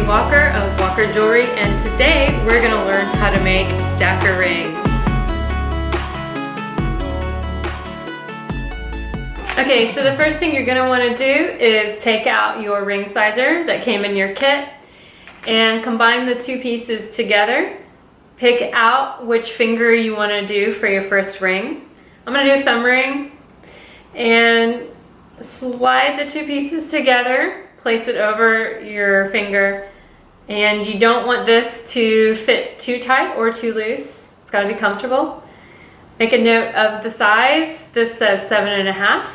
Walker of Walker Jewelry, and today we're going to learn how to make stacker rings. Okay, so the first thing you're going to want to do is take out your ring sizer that came in your kit and combine the two pieces together. Pick out which finger you want to do for your first ring. I'm going to do a thumb ring, and slide the two pieces together, place it over your finger, and you don't want this to fit too tight or too loose. It's got to be comfortable. Make a note of the size. This says 7.5.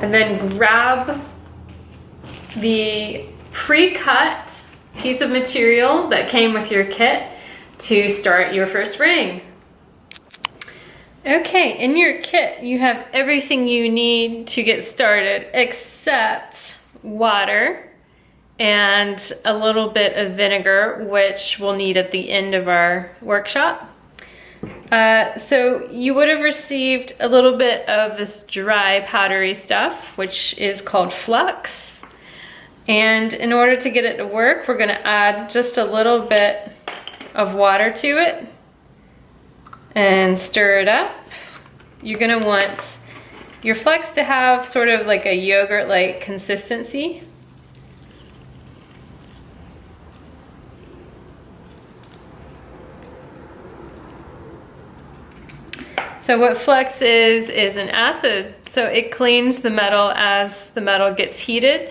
And then grab the pre-cut piece of material that came with your kit to start your first ring. Okay, in your kit you have everything you need to get started except water and a little bit of vinegar, which we'll need at the end of our workshop. So you would have received a little bit of this dry powdery stuff, which is called flux. And in order to get it to work, we're gonna add just a little bit of water to it and stir it up. You're gonna want your flux to have sort of like a yogurt-like consistency. So what flux is an acid. So it cleans the metal as the metal gets heated,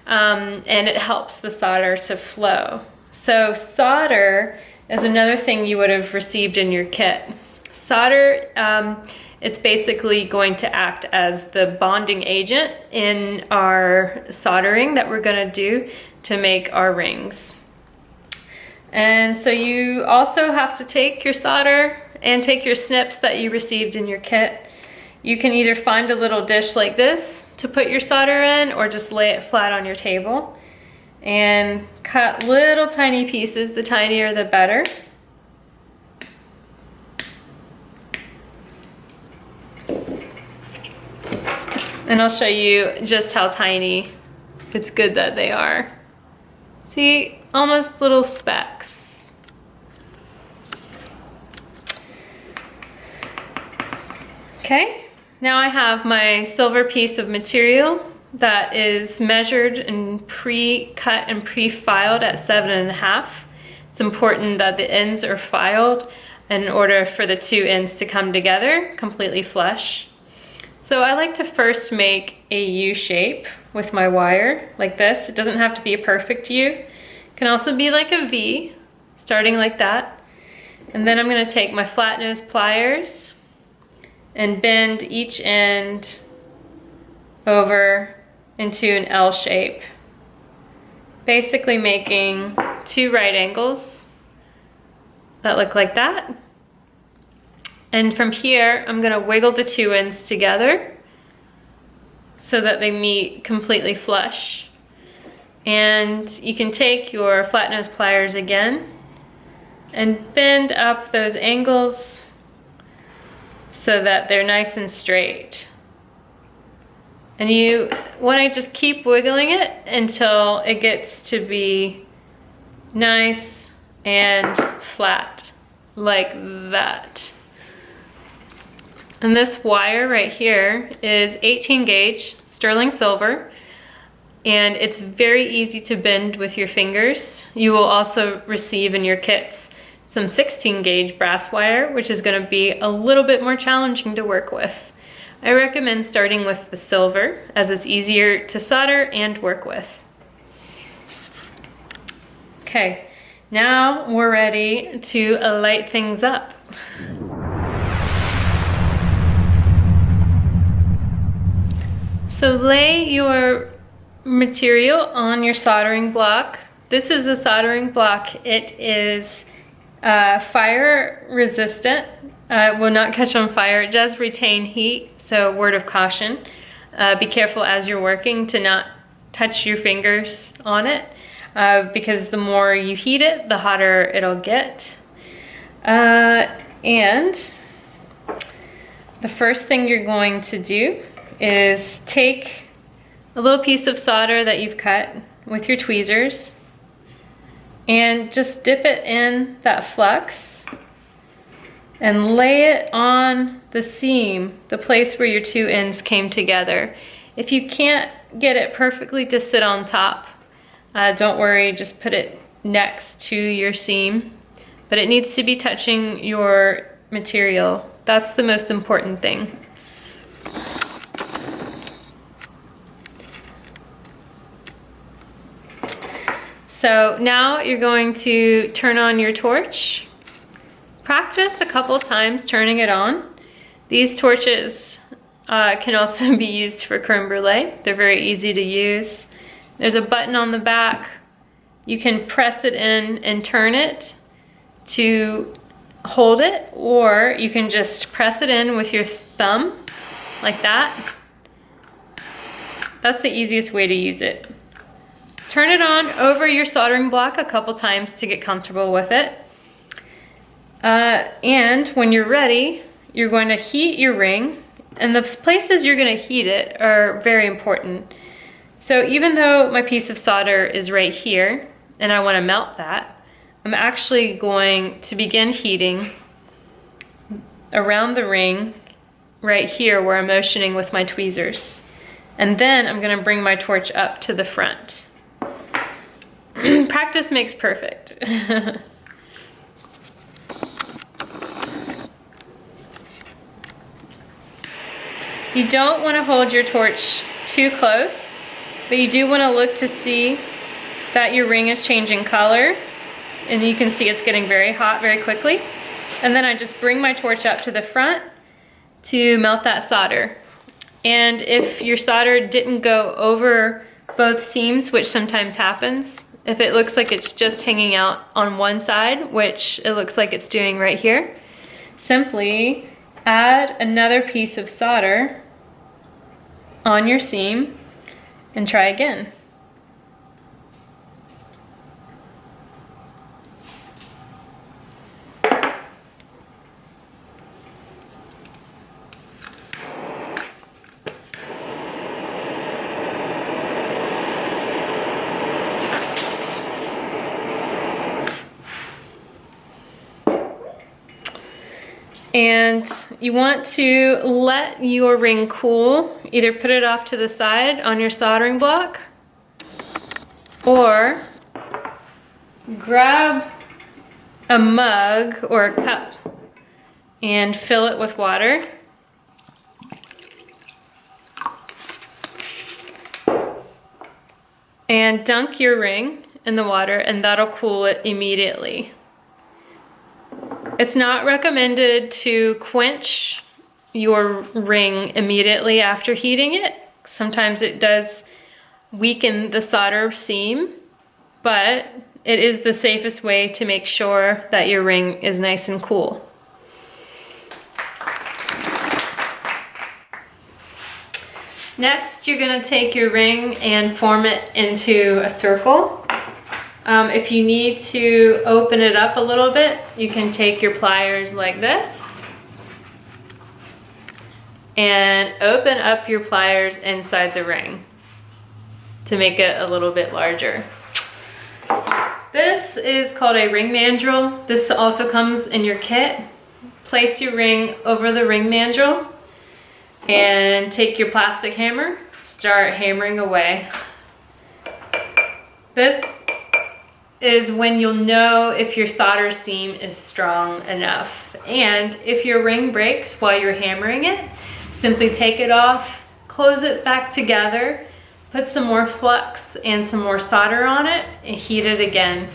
and it helps the solder to flow. So solder is another thing you would have received in your kit. Solder, it's basically going to act as the bonding agent in our soldering that we're gonna do to make our rings. And so you also have to take your solder and take your snips that you received in your kit. You can either find a little dish like this to put your solder in, or just lay it flat on your table and cut little tiny pieces. The tinier the better. And I'll show you just how tiny. It's good that they are. See, almost little specks. Okay, now I have my silver piece of material that is measured and pre-cut and pre-filed at 7.5. It's important that the ends are filed in order for the two ends to come together completely flush. So I like to first make a U shape with my wire like this. It doesn't have to be a perfect U. It can also be like a V, starting like that. And then I'm gonna take my flat nose pliers and bend each end over into an L shape, basically making two right angles that look like that. And from here, I'm gonna wiggle the two ends together so that they meet completely flush. And you can take your flat nose pliers again and bend up those angles so that they're nice and straight. And you wanna just keep wiggling it until it gets to be nice and flat, like that. And this wire right here is 18 gauge sterling silver, and it's very easy to bend with your fingers. You will also receive in your kits some 16 gauge brass wire, which is gonna be a little bit more challenging to work with. I recommend starting with the silver, as it's easier to solder and work with. Okay, now we're ready to light things up. So lay your material on your soldering block. This is a soldering block. It is fire resistant. It will not catch on fire. It does retain heat, so word of caution. Be careful as you're working to not touch your fingers on it, because the more you heat it, the hotter it'll get. And the first thing you're going to do is take a little piece of solder that you've cut with your tweezers and just dip it in that flux and lay it on the seam, the place where your two ends came together. If you can't get it perfectly to sit on top, don't worry, just put it next to your seam, but it needs to be touching your material. That's the most important thing. So now you're going to turn on your torch. Practice a couple times turning it on. These torches can also be used for creme brulee. They're very easy to use. There's a button on the back. You can press it in and turn it to hold it, or you can just press it in with your thumb like that. That's the easiest way to use it. Turn it on over your soldering block a couple times to get comfortable with it. And when you're ready, you're going to heat your ring, and the places you're going to heat it are very important. So even though my piece of solder is right here and I want to melt that, I'm actually going to begin heating around the ring right here where I'm motioning with my tweezers. And then I'm going to bring my torch up to the front. Practice makes perfect. You don't want to hold your torch too close, but you do want to look to see that your ring is changing color, and you can see it's getting very hot very quickly. And then I just bring my torch up to the front to melt that solder. And if your solder didn't go over both seams, which sometimes happens, if it looks like it's just hanging out on one side, which it looks like it's doing right here, simply add another piece of solder on your seam and try again. And you want to let your ring cool. Either put it off to the side on your soldering block, or grab a mug or a cup and fill it with water. And dunk your ring in the water, and that'll cool it immediately. It's not recommended to quench your ring immediately after heating it. Sometimes it does weaken the solder seam, but it is the safest way to make sure that your ring is nice and cool. Next, you're going to take your ring and form it into a circle. If you need to open it up a little bit, you can take your pliers like this and open up your pliers inside the ring to make it a little bit larger. This is called a ring mandrel. This also comes in your kit. Place your ring over the ring mandrel and take your plastic hammer, start hammering away. This is when you'll know if your solder seam is strong enough. And if your ring breaks while you're hammering it, simply take it off, close it back together, put some more flux and some more solder on it, and heat it again.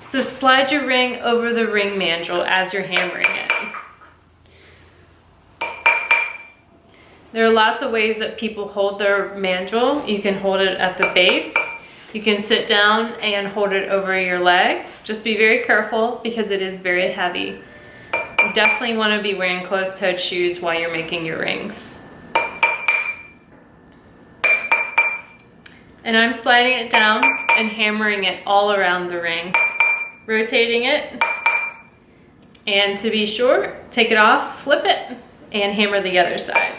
So slide your ring over the ring mandrel as you're hammering it. There are lots of ways that people hold their mandrel. You can hold it at the base. You can sit down and hold it over your leg. Just be very careful because it is very heavy. You definitely want to be wearing closed-toed shoes while you're making your rings. And I'm sliding it down and hammering it all around the ring. Rotating it. And to be sure, take it off, flip it, and hammer the other side.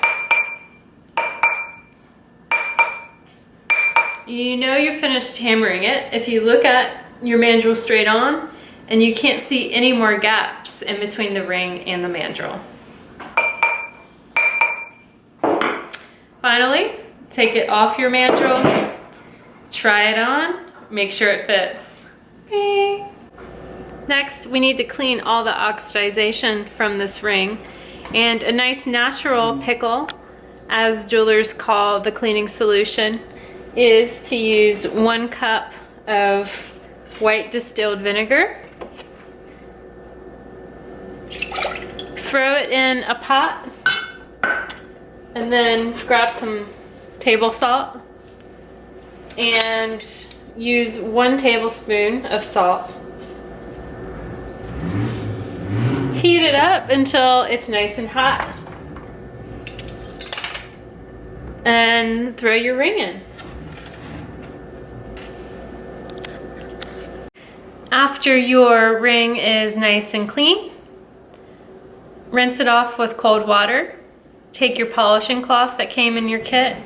You know you're finished hammering it if you look at your mandrel straight on and you can't see any more gaps in between the ring and the mandrel. Finally, take it off your mandrel, try it on, make sure it fits. Next, we need to clean all the oxidization from this ring, and a nice natural pickle, as jewelers call the cleaning solution, is to use 1 cup of white distilled vinegar. Throw it in a pot and then grab some table salt and use 1 tablespoon of salt. Heat it up until it's nice and hot and throw your ring in. After your ring is nice and clean, rinse it off with cold water. Take your polishing cloth that came in your kit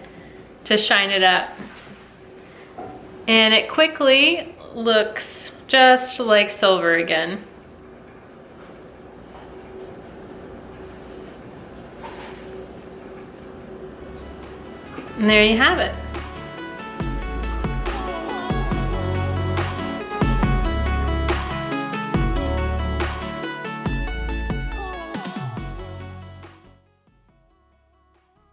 to shine it up. And it quickly looks just like silver again. And there you have it.